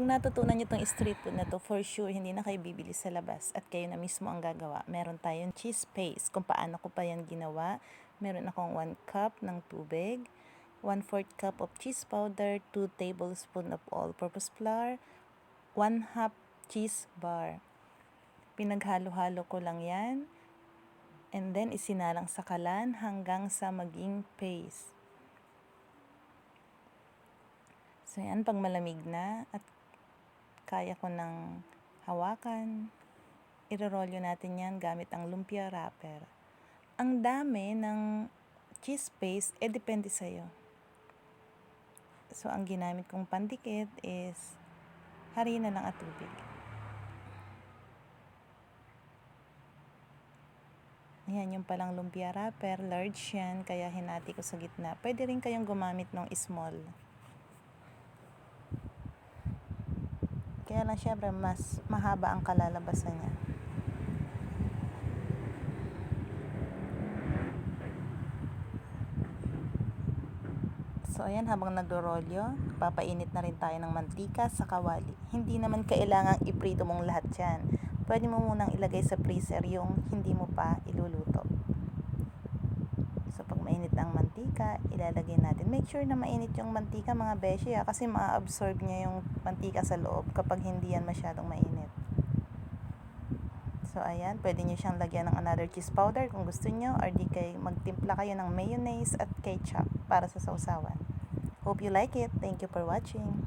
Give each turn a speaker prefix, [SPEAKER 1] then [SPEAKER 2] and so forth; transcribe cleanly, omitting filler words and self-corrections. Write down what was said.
[SPEAKER 1] Pag natutunan nyo itong street food na to, for sure, hindi na kayo bibili sa labas at kayo na mismo ang gagawa. Meron tayong cheese paste. Kung paano ko pa yan ginawa, meron akong 1 cup ng tubig, 1/4 cup of cheese powder, 2 tablespoon of all-purpose flour, 1/2 cheese bar. Pinaghalo-halo ko lang yan. And then, isinalang sa kalan hanggang sa maging paste. So, yan, pag malamig na at kaya ko ng hawakan, irorolyo natin yan gamit ang lumpia wrapper. Ang dami ng cheese paste, depende sa'yo. So, ang ginamit kong pandikit is harina lang at tubig. Ayan, yung palang lumpia wrapper, large yan, kaya hinati ko sa gitna. Pwede rin kayong gumamit ng small. Kaya lang syempre, mas mahaba ang kalalabasan niya. So, ayan, habang nagro-rolyo, papainit na rin tayo ng mantika sa kawali. Hindi naman kailangang iprito mong lahat yan. Pwede mo munang ilagay sa freezer yung hindi mo pa iluluto. So, pag mainit ang mantika, ilalagay natin. Make sure na mainit yung mantika, mga beshi, kasi ma-absorb niya yung mantika sa loob kapag hindi yan masyadong mainit. So, ayan, pwede nyo siyang lagyan ng another cheese powder kung gusto nyo, or di kayo magtimpla kayo ng mayonnaise at ketchup para sa sausawan. Hope you like it. Thank you for watching.